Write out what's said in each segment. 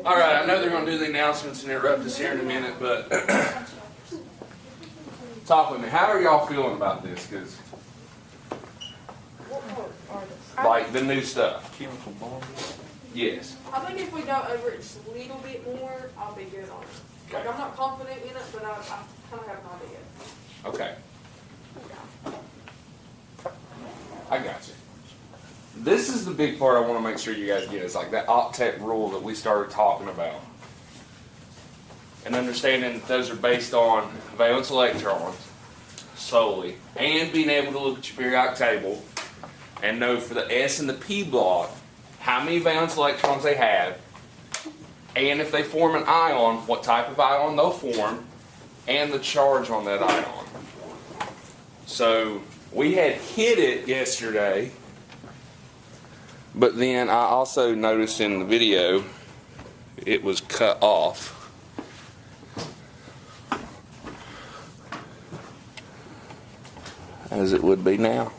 All right, I know they're going to do the announcements and interrupt us here in a minute, but talk with me. How are y'all feeling about this? Because like the new stuff. Chemical bonding. Yes. I think if we go over it just a little bit more, I'll be good on it. Like, I'm not confident in it, but I kind of have an idea. Okay. Yeah. I got you. This is the big part I want to make sure you guys get. Is like that octet rule that we started talking about. And understanding that those are based on valence electrons solely. And being able to look at your periodic table and know for the S and the P block how many valence electrons they have. And if they form an ion, what type of ion they'll form. And the charge on that ion. So we had hit it yesterday. But then I also noticed in the video it was cut off. As it would be now.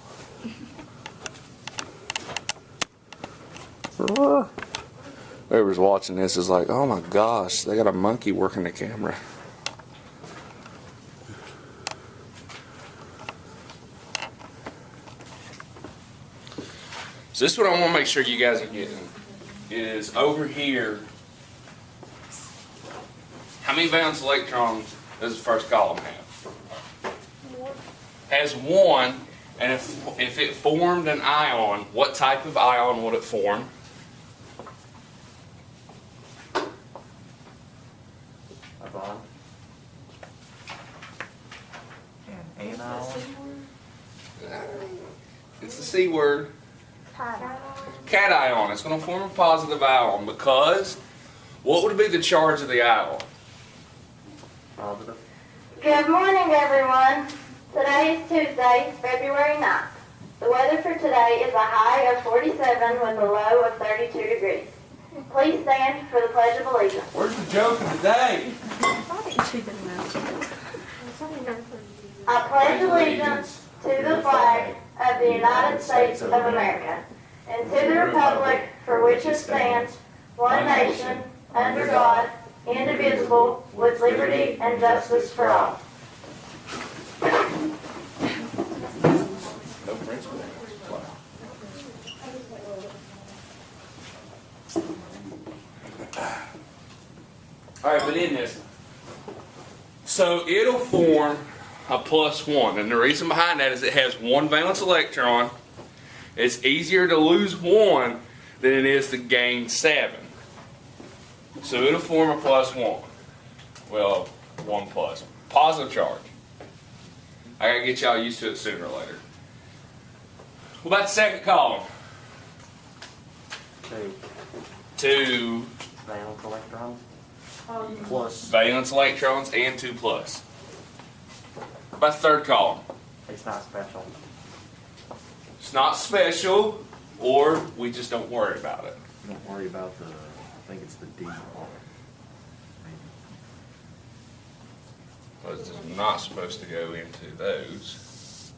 Whoever's watching this is like, oh my gosh, they got a monkey working the camera. So this is what I want to make sure you guys are getting, is over here, how many valence electrons does the first column have? Has one, and if it formed an ion, what type of ion would it form? A bond. An anion. It's the C word. Cation. It's going to form a positive ion because what would be the charge of the ion? Positive. Good morning, everyone. Today is Tuesday, February 9th. The weather for today is a high of 47 with a low of 32 degrees. Please stand for the Pledge of Allegiance. Where's the joke of the day? I pledge allegiance to the flag of the United States of America and to the republic for which it stands, one nation, under God, indivisible, with liberty and justice for all. No principle. Alright, but in this, so it'll form a +1, and the reason behind that is it has one valence electron. It's easier to lose one than it is to gain 7. So it'll form a +1. Well, 1 plus. Positive charge. I gotta get y'all used to it sooner or later. What about the second column? 2 2 valence electrons. Plus. valence electrons and 2 plus. What about the third column? It's not special. It's not special, or we just don't worry about it. Don't worry about the. I think it's the D. Maybe. Well, it's just not supposed to go into those.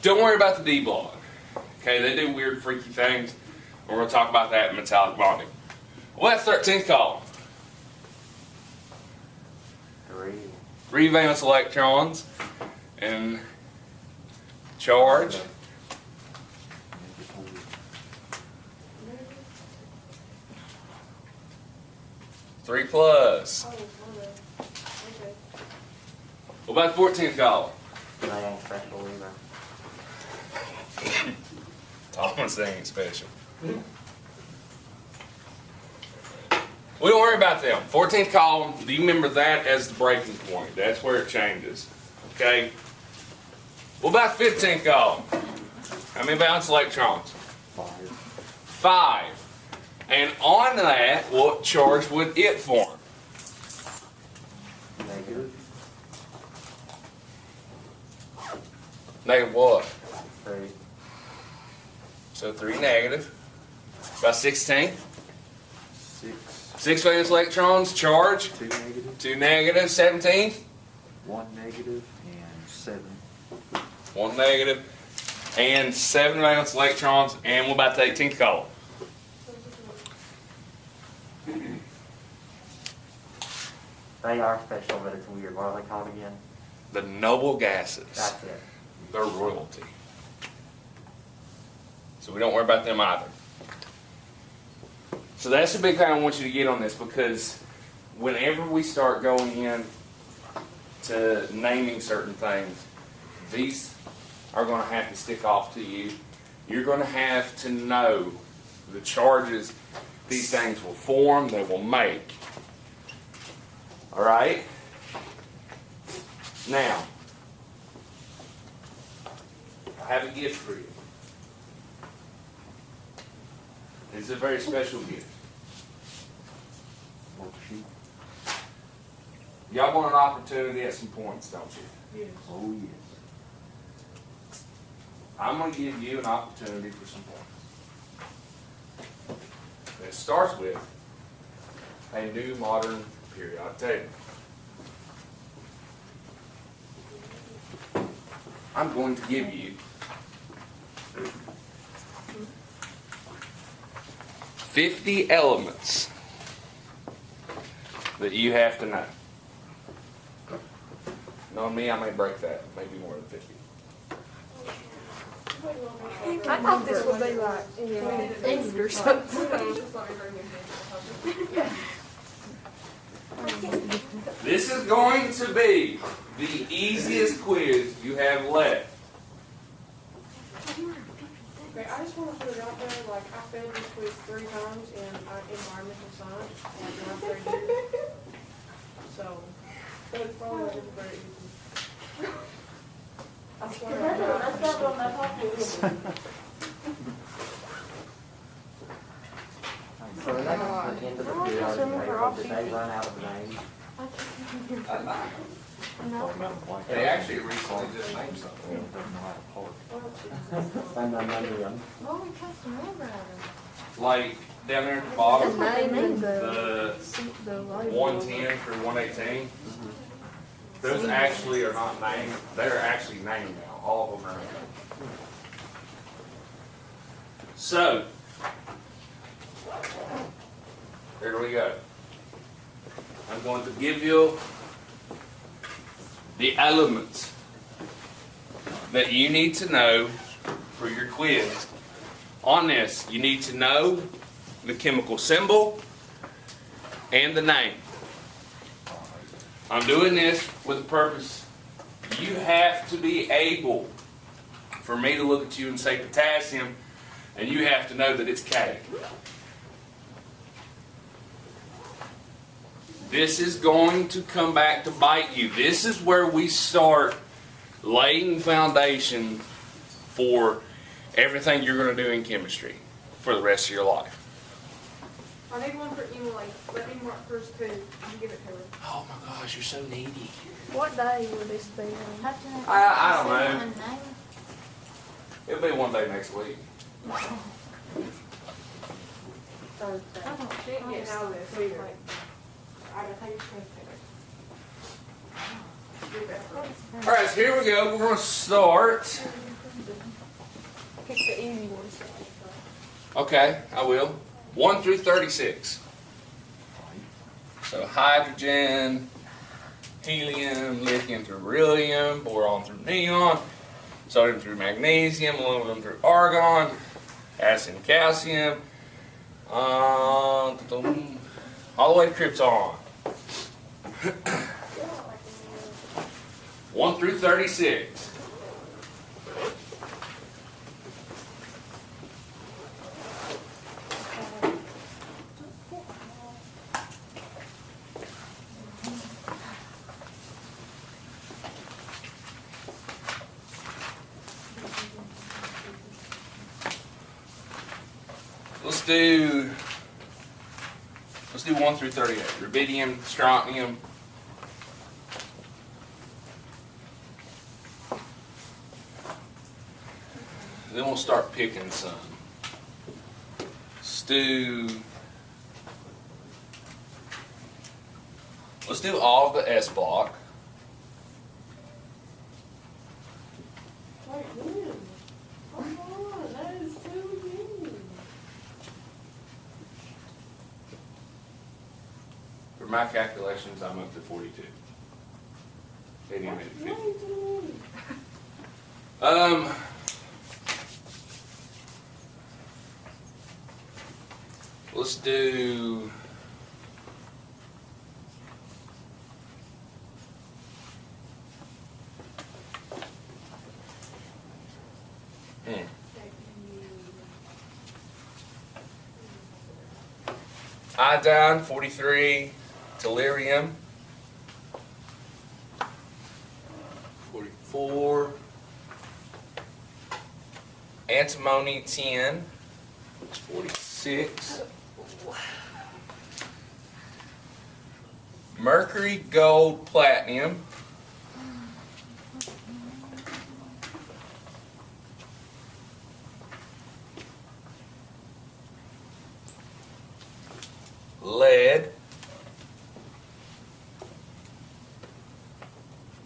Don't worry about the D block. Okay, they do weird, freaky things. We're going to talk about that in metallic bonding. Well, that's 13th column. 3 valence electrons and charge. Three plus. What about 14th column? That ain't special either. Thomas ain't special. We don't worry about them. 14th column, do you remember that as the breaking point? That's where it changes. Okay? What about 15th column? How many valence electrons? 5. And on that, what charge would it form? Negative. Negative what? 3. So 3 negative. About 16. 6. 6 valence electrons, charge. 2 negative. 2 negative, 17. 1 negative and 7. 1 negative and 7 valence electrons, and what about the 18th column? They are special, but it's weird. What are they called again? The noble gases. That's it. They're royalty. So we don't worry about them either. So that's the big thing I want you to get on this, because whenever we start going in to naming certain things, these are going to have to stick off to you. You're going to have to know the charges these things will form, they will make. All right? Now, I have a gift for you. It's a very special gift. Worksheet. Y'all want an opportunity at some points, don't you? Yes. Oh, yes. I'm going to give you an opportunity for some points. It starts with a new modern periodic table. I'm going to give you 50 elements that you have to know. Knowing me, I may break that, maybe more than 50. I thought this would be like, eight or something. This is going to be the easiest quiz you have left. Okay, I just want to put it out there, like, I failed this quiz 3 times in environmental science, like, in my 3rd year. So, but it's probably not very easy. I swear. That's not what my pocket is. So that's the end of the periodic table. Did they run out of names? They actually recently just named something. Oh, we cut some rubber out of Like down there at the bottom, it. Name the the label. 110 through 118, those actually are not named. They're actually named now. All of them are named. So, here we go. I'm going to give you the elements that you need to know for your quiz. On this, you need to know the chemical symbol and the name. I'm doing this with a purpose. You have to be able for me to look at you and say potassium, and you have to know that it's K. This is going to come back to bite you. This is where we start laying foundation for everything you're going to do in chemistry for the rest of your life. I need one for Emily. Let me mark hers too. You give it to her. Oh my gosh, you're so needy. What day would this be on? I don't know. It'll be one day next week. Thursday. She ain't getting out of this either. I gotta take a chance. All right, so here we go. We're going to start. Pick the easy ones. Okay, I will. 1 through 36. So hydrogen, helium, lithium through beryllium, boron through neon, sodium through magnesium, aluminum through argon, acid and calcium, all the way to krypton. 1 through 36. Let's do 1 through 38. Rubidium, strontium. Then we'll start picking some. Let's do all of the S block. Wait, when? For my calculations, I'm up to 42. They didn't make 50. Let's do. Iodine, 43. Tellurium, 44. Antimony, 10. 46. Mercury, gold, platinum. Lead.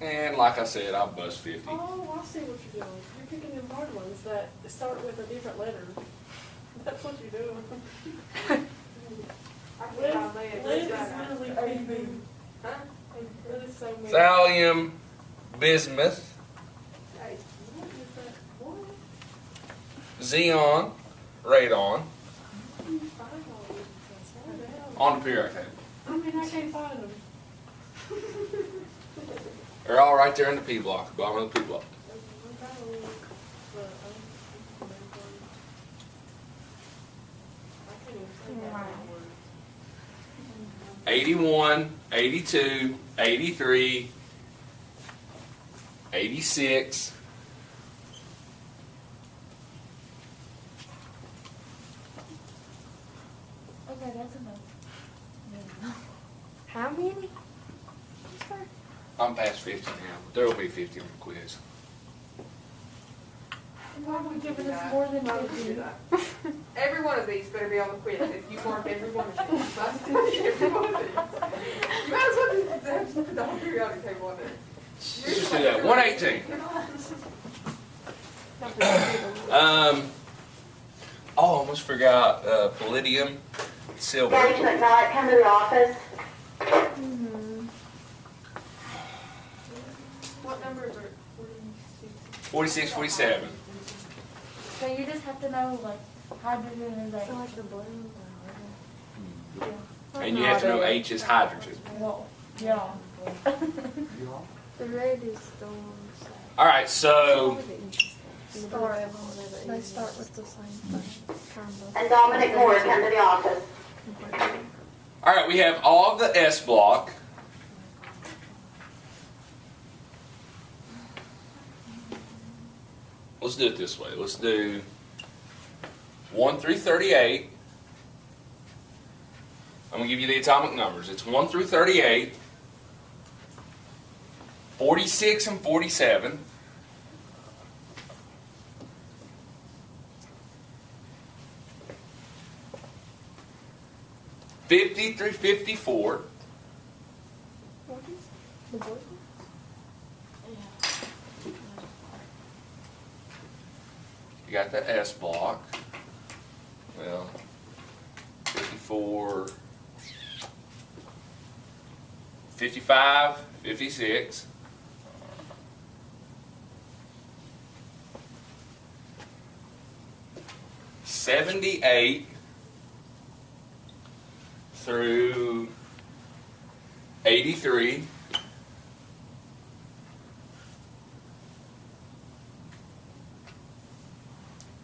And like I said, I'll bust 50. Oh, I see what you're doing. You're picking them hard ones that start with a different letter. That's what you're doing. Lead is literally AB. Huh? That is so many. Thallium, bismuth, Hey, what is that? What? xenon, radon. You find all these things. What the hell? On the periodic table. I mean, I can't find them. They're all right there in the P block, the bottom of the P block. I'm trying to look, but I can't even say that word. 81, 82, 83, 86. Okay, that's enough. How many? I'm past 50 now. There will be 50 on the quiz. Why are we giving us more than Why would you 50? do that? Every one of these better be on the quiz if you mark every one of these. Every one of these. You might as well just have the whole periodic table on there. Let's just do that. 118. Oh, I almost forgot palladium, silver. Gage McKnight, come to the office. What numbers are 46, 46? 47. So you just have to know, like, hydrogen is So like, like the blue. And you have to know H is hydrogen. well, yeah. The red is the ones. All right, so Start. They start with the same thing. Kind of. And Dominic Moore, come to the office. all right, we have all of the S block. Let's do it this way. Let's do 1 through 38. I'm going to give you the atomic numbers. It's 1 through 38, 46 and 47, 50 through 54, The boys? you got the S block. Well, 54, 55, 56. '78 through 83.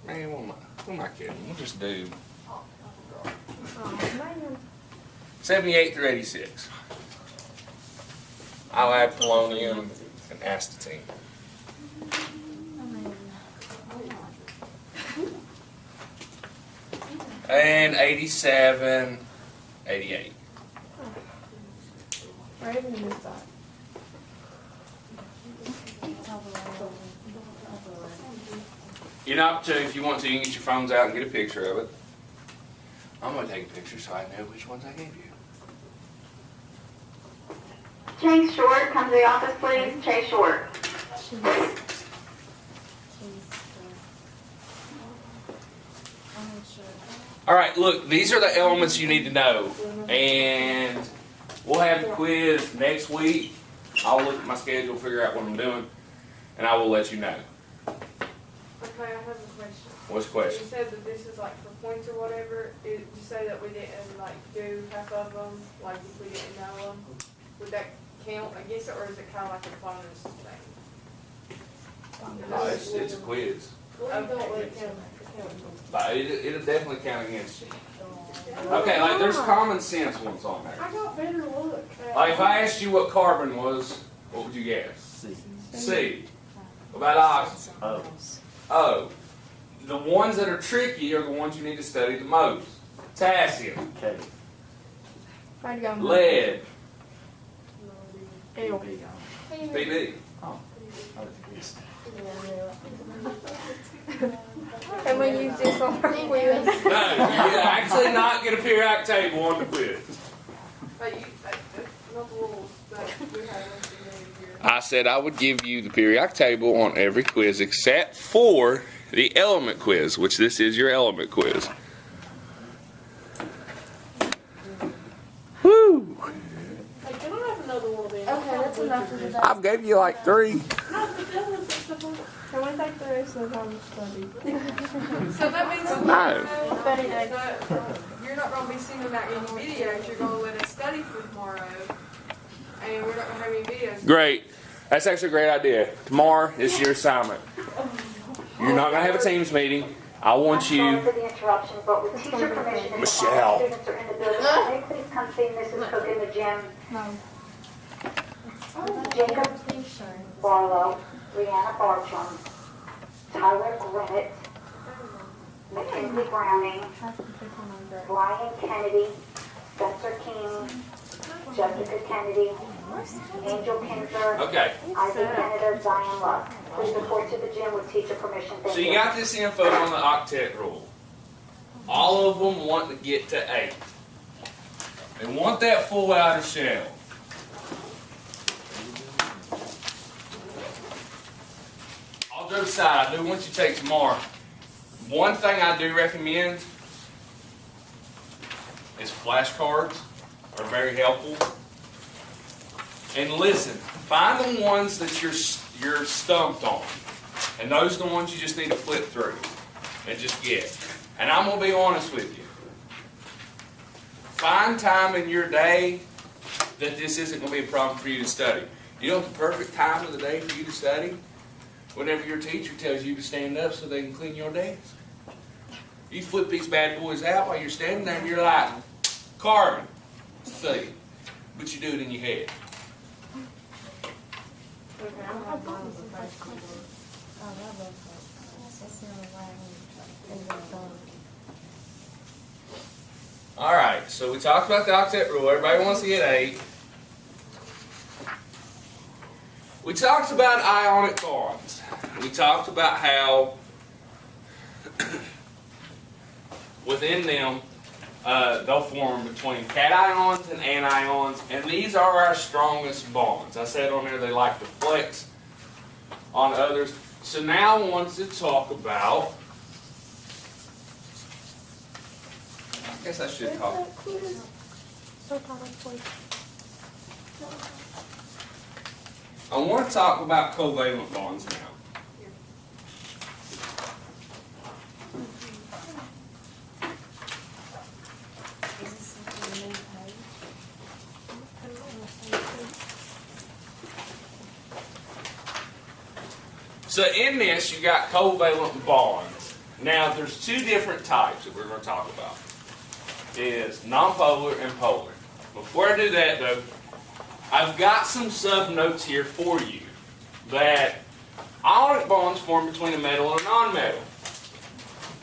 Man, what am I kidding? We'll just do Oh, man. 78 through 86. I'll add polonium and astatine. And 87, 88. Raven is that. You're not to, if you want to, you can get your phones out and get a picture of it. I'm going to take a picture so I know which ones I gave you. Chase Short, come to the office, please. Chase Short. All right, look, these are the elements you need to know. And We'll have the quiz next week. I'll look at my schedule, figure out what I'm doing, and I will let you know. Okay, I have a question. What's the question? You said that this is like for points or whatever. Did you say that we didn't like do half of them, like if we didn't know them? Would that count against it, or is it kind of like a bonus thing? No, it's a quiz. But it'll definitely count against you. Okay, like there's common sense ones on there. I got better look. Like if I asked you what carbon was, what would you guess? C. What about oxygen? O. The ones that are tricky are the ones you need to study the most. Potassium, I'd go lead, L. Pb. And we use this on our quiz. No, you actually not get a periodic table on the quiz. But you, not the rules that we have here. I said I would give you the periodic table on every quiz except for the element quiz, which this is your element quiz. Woo! Hey, can I have another one then? Okay, that's enough for today. I've gave you like 3. No, but that one's stuff on. Can we take the rest of the time to study? So that means No. that you're not going to be sending out any videos. You're going to let us study for tomorrow, and we're not going to have any videos. Great. That's actually a great idea. Tomorrow is your assignment. You're not going to have a Teams meeting. I want Sorry you. for the interruption, but with teacher permission, if Michelle. all students are in the building, may I please come see Mrs. Cook in the gym? No. Jacob Barlow, Brianna Bartram, Tyler Grinnett, Mackenzie Browning, Brian Kennedy, Spencer King, Jessica Kennedy, Angel Kinzer, Okay. Ivy Canada, Zion Love. Please report to the gym with teacher permission. Thank So you got this info on the octet rule. All of them want to get to 8. They want that full outer shell. All jokes aside, I do want you to take tomorrow. One thing I do recommend is flashcards are very helpful. And listen, find the ones that you're stumped on. And those are the ones you just need to flip through and just get. And I'm going to be honest with you. Find time in your day that this isn't going to be a problem for you to study. You know what the perfect time of the day for you to study? Whenever your teacher tells you to stand up so they can clean your desk. You flip these bad boys out while you're standing there and you're like, carbon, C. But you do it in your head. Okay, I don't have mine with the face. Alright, so we talked about the octet rule. Everybody wants to get 8. We talked about ionic bonds. We talked about how within them they'll form between cations and anions, and these are our strongest bonds. I said on there they like to flex on others. So now I want to talk about, I guess I should talk. I want to talk about covalent bonds now. So in this, you got covalent bonds. Now, there's 2 different types that we're going to talk about. Is nonpolar and polar. Before I do that, though, I've got some sub-notes here for you that ionic bonds form between a metal and a non-metal.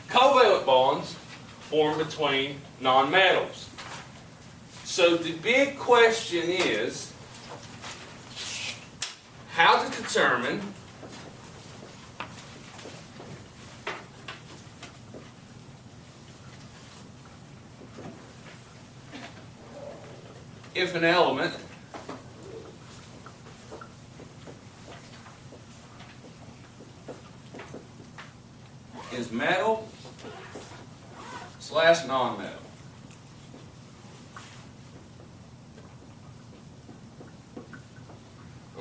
Covalent bonds form between non-metals. So the big question is how to determine if an element is metal / non-metal.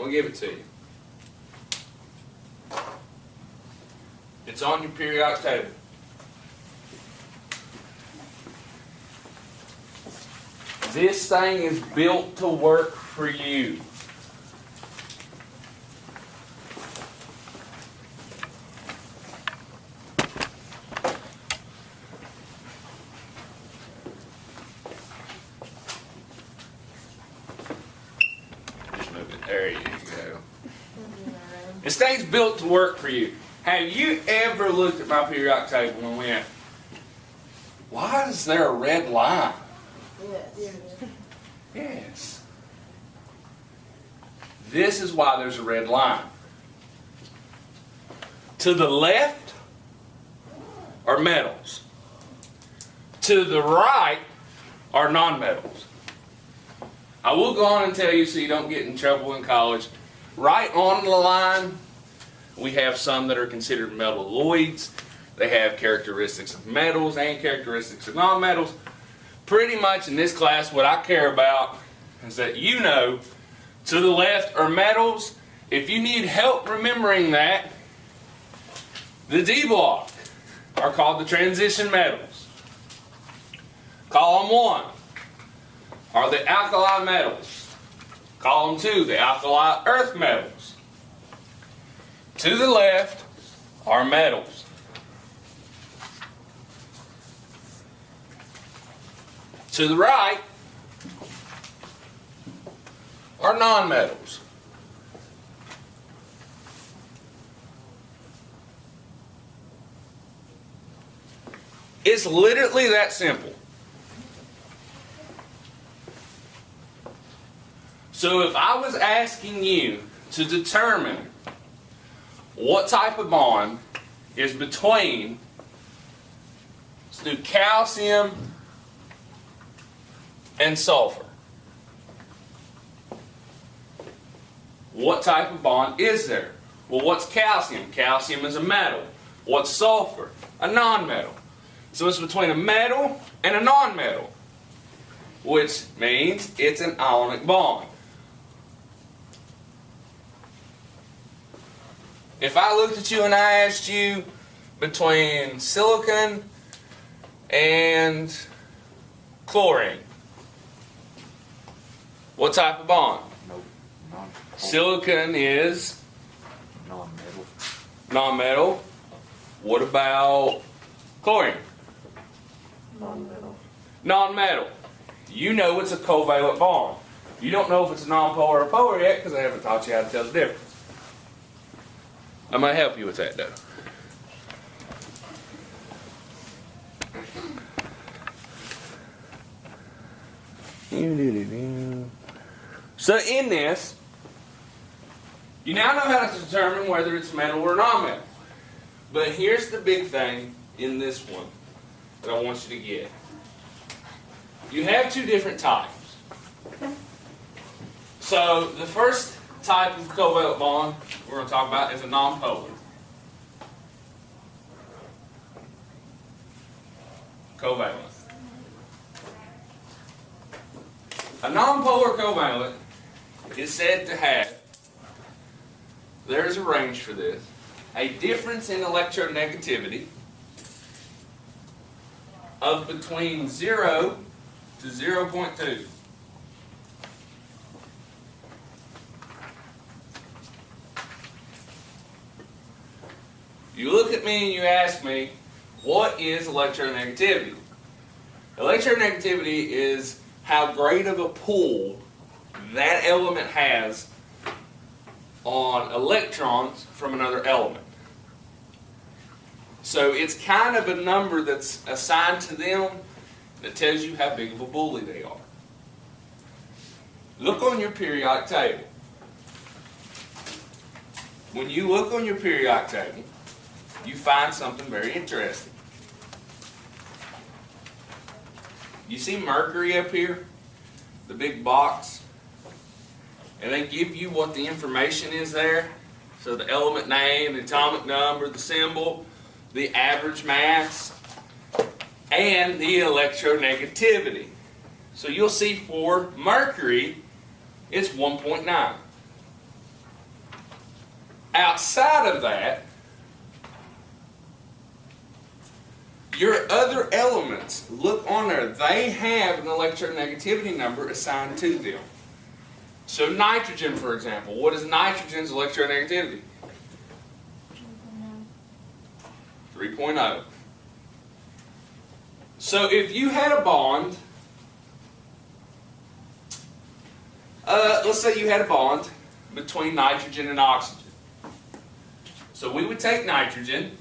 I'll give it to you. It's on your periodic table. This thing is built to work for you. Just move it. There you go. This thing's built to work for you. Have you ever looked at my periodic table and went, why is there a red line? Yes. Yes. This is why there's a red line. To the left are metals. To the right are nonmetals. I will go on and tell you so you don't get in trouble in college. Right on the line, we have some that are considered metalloids. They have characteristics of metals and characteristics of nonmetals. Pretty much in this class, what I care about is that you know to the left are metals. If you need help remembering that, the D block are called the transition metals. Column 1 are the alkali metals. Column 2, the alkali earth metals. To the left are metals. To the right are nonmetals. It's literally that simple. So if I was asking you to determine what type of bond is between, let's do calcium and sulfur. What type of bond is there? Well, what's calcium? Calcium is a metal. What's sulfur? A nonmetal. So it's between a metal and a nonmetal, which means it's an ionic bond. If I looked at you and I asked you between silicon and chlorine, what type of bond? Nope. Silicon is Non-metal. nonmetal. What about chlorine? Non-metal. Nonmetal. You know it's a covalent bond. You don't know if it's a nonpolar or a polar yet because I haven't taught you how to tell the difference. I might help you with that though. So in this, you now know how to determine whether it's metal or non-metal. But here's the big thing in this one that I want you to get. You have two different types. So the first type of covalent bond we're going to talk about is a nonpolar. Covalent. A nonpolar covalent is said to have, there's a range for this, a difference in electronegativity of between 0 to 0.2. You look at me and you ask me, what is electronegativity? Electronegativity is how great of a pull that element has on electrons from another element. So it's kind of a number that's assigned to them that tells you how big of a bully they are. Look on your periodic table. When you look on your periodic table, you find something very interesting. You see mercury up here? The big box? And they give you what the information is there. So the element name, the atomic number, the symbol, the average mass, and the electronegativity. So you'll see for mercury, it's 1.9. Outside of that, your other elements, look on there, they have an electronegativity number assigned to them. So nitrogen, for example, what is nitrogen's electronegativity? 3.0. So if you had a bond, let's say you had a bond between nitrogen and oxygen. So we would take nitrogen,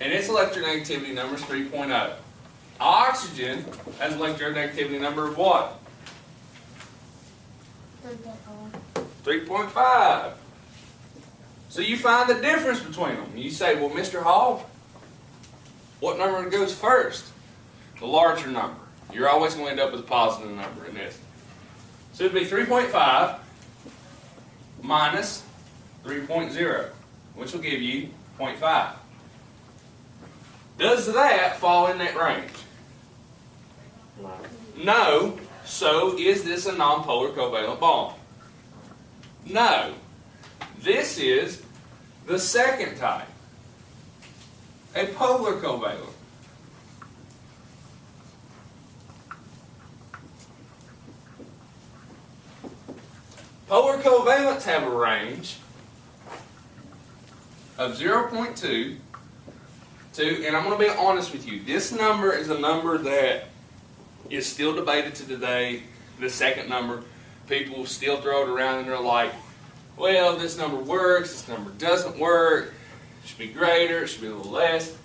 and its electronegativity number is 3.0. Oxygen has an electronegativity number of what? 3.5. So you find the difference between them. You say, well, Mr. Hall, what number goes first? The larger number. You're always going to end up with a positive number in this. So it would be 3.5 minus 3.0, which will give you 0.5. Does that fall in that range? No. So is this a nonpolar covalent bond? No. This is the second type, a polar covalent. Polar covalents have a range of 0.2 to, and I'm going to be honest with you, this number is a number that is still debated to today. The second number, people still throw it around and they're like, well, this number works, this number doesn't work, it should be greater, it should be a little less.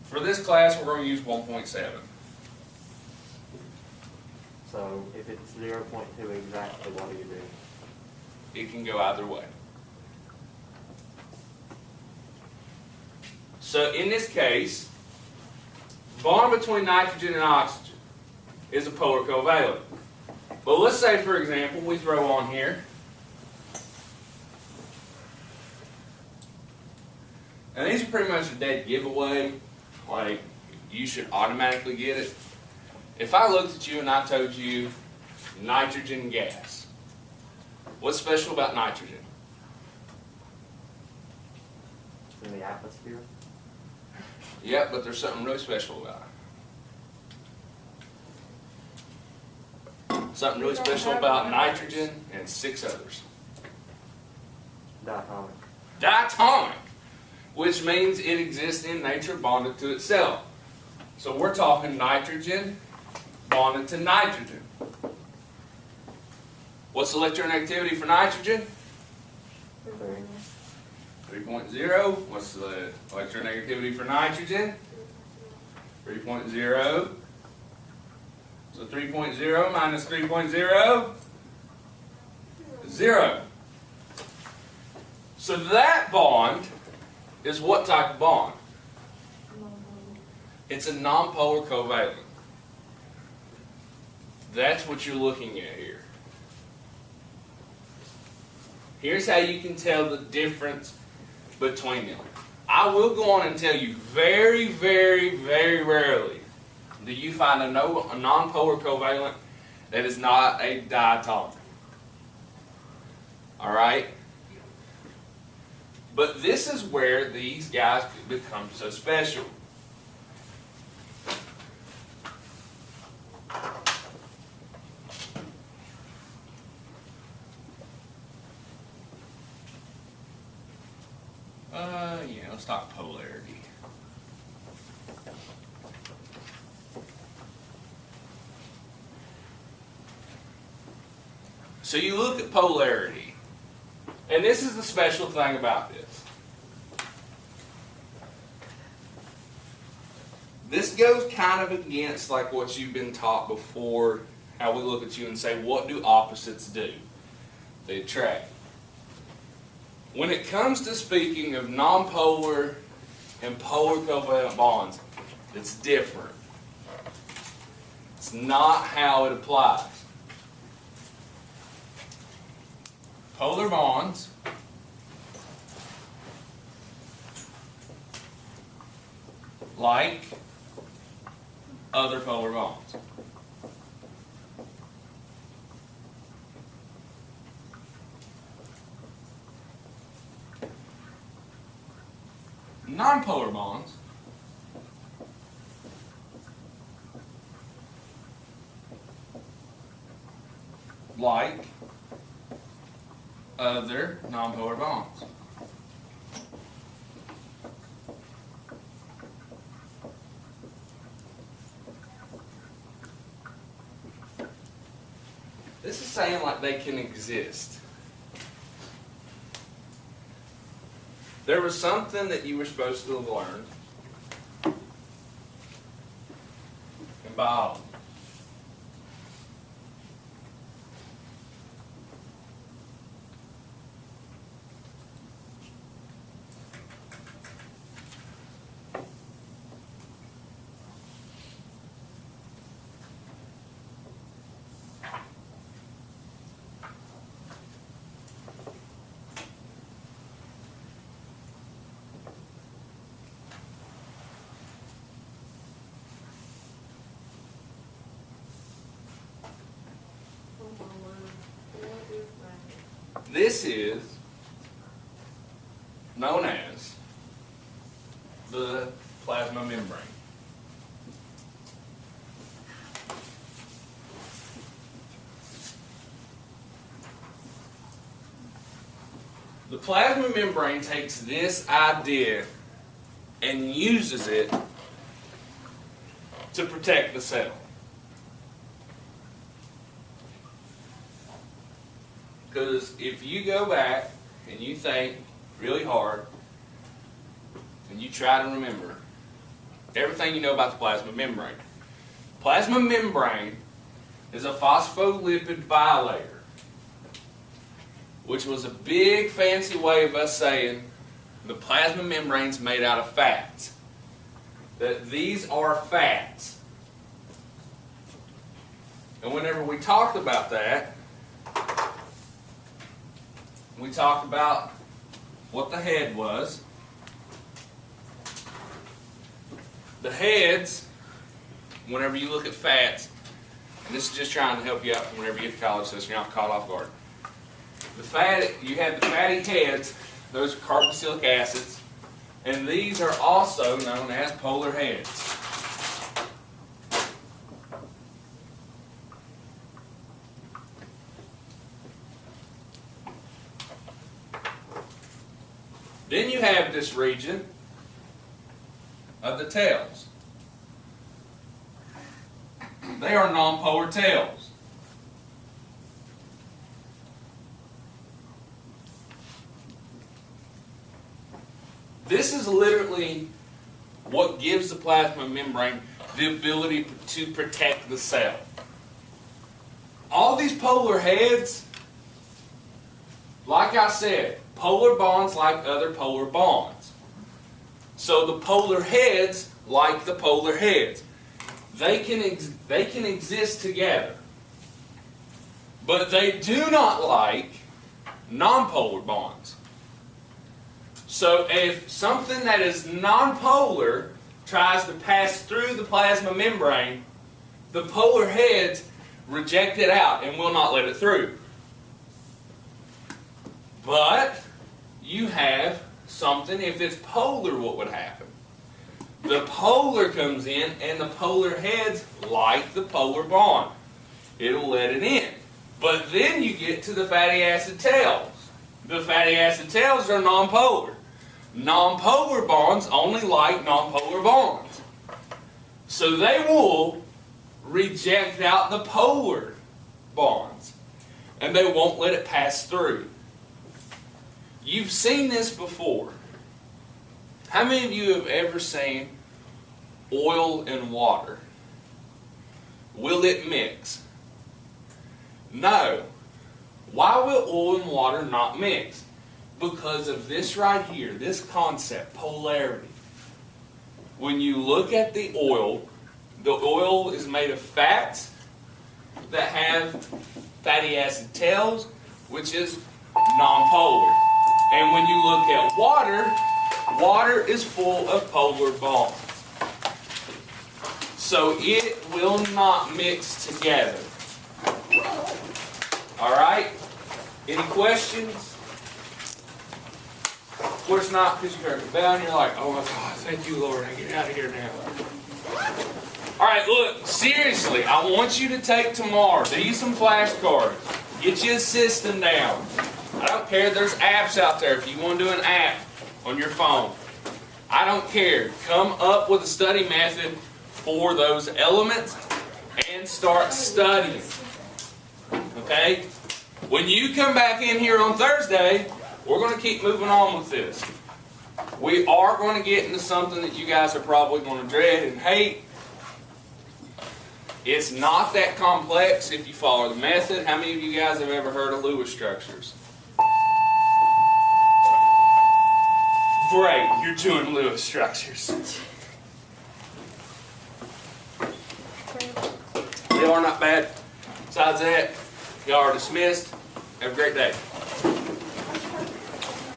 For this class, we're going to use 1.7. So if it's 0.2 exactly, what do you do? It can go either way. So in this case, bond between nitrogen and oxygen is a polar covalent. But let's say, for example, we throw on here, and these are pretty much a dead giveaway, like you should automatically get it. If I looked at you and I told you nitrogen gas, what's special about nitrogen? In the atmosphere? Yep, but there's something really special about it. Something really special about nitrogen and 6 others. Diatomic. Diatomic, which means it exists in nature bonded to itself. So we're talking nitrogen bonded to nitrogen. What's the electronegativity for nitrogen? 3.0. What's the electronegativity for nitrogen? 3.0. So 3.0 minus 3.0, 0. So that bond is what type of bond? It's a nonpolar covalent. That's what you're looking at here. Here's how you can tell the difference between them. I will go on and tell you, very, very, very rarely do you find a nonpolar covalent that is not a diatomic. Alright? But this is where these guys become so special. Yeah, let's talk polarity. So you look at polarity, and this is the special thing about this. This goes kind of against like what you've been taught before, how we look at you and say, what do opposites do? They attract. When it comes to speaking of nonpolar and polar covalent bonds, it's different. It's not how it applies. Polar bonds like other polar bonds. nonpolar bonds like other nonpolar bonds. This is saying like they can exist. There was something that you were supposed to have learned in biology. This is known as the plasma membrane. The plasma membrane takes this idea and uses it to protect the cell. Because if you go back and you think really hard and you try to remember everything you know about the plasma membrane. Plasma membrane is a phospholipid bilayer, which was a big fancy way of us saying the plasma membrane's made out of fats. That these are fats. And whenever we talked about that, we talked about what the head was. The heads, whenever you look at fats, and this is just trying to help you out whenever you get to college so you're not caught off guard. You have the fatty heads, those are carboxylic acids, and these are also known as polar heads. Then you have this region of the tails. They are nonpolar tails. This is literally what gives the plasma membrane the ability to protect the cell. All these polar heads, like I said, polar bonds like other polar bonds. So the polar heads like the polar heads. They can exist together. But they do not like nonpolar bonds. So if something that is nonpolar tries to pass through the plasma membrane, the polar heads reject it out and will not let it through. But you have something, if it's polar, what would happen? The polar comes in and the polar heads like the polar bond. It'll let it in. But then you get to the fatty acid tails. The fatty acid tails are nonpolar. Nonpolar bonds only like nonpolar bonds. So they will reject out the polar bonds. And they won't let it pass through. You've seen this before. How many of you have ever seen oil and water? Will it mix? No. Why will oil and water not mix? Because of this right here, this concept, polarity. When you look at the oil is made of fats that have fatty acid tails, which is nonpolar. And when you look at water, water is full of polar bonds. So it will not mix together. Alright? Any questions? Well, it's not because you heard the bell and you're like, oh my God, thank you, Lord, I get out of here now. All right, look, seriously, I want you to take tomorrow, do you some flashcards, get you a system down. I don't care, there's apps out there if you want to do an app on your phone. I don't care. Come up with a study method for those elements and start studying. Okay? When you come back in here on Thursday, we're going to keep moving on with this. We are going to get into something that you guys are probably going to dread and hate. It's not that complex if you follow the method. How many of you guys have ever heard of Lewis structures? Great, you're doing Lewis structures. They are not bad. Besides that, y'all are dismissed. Have a great day.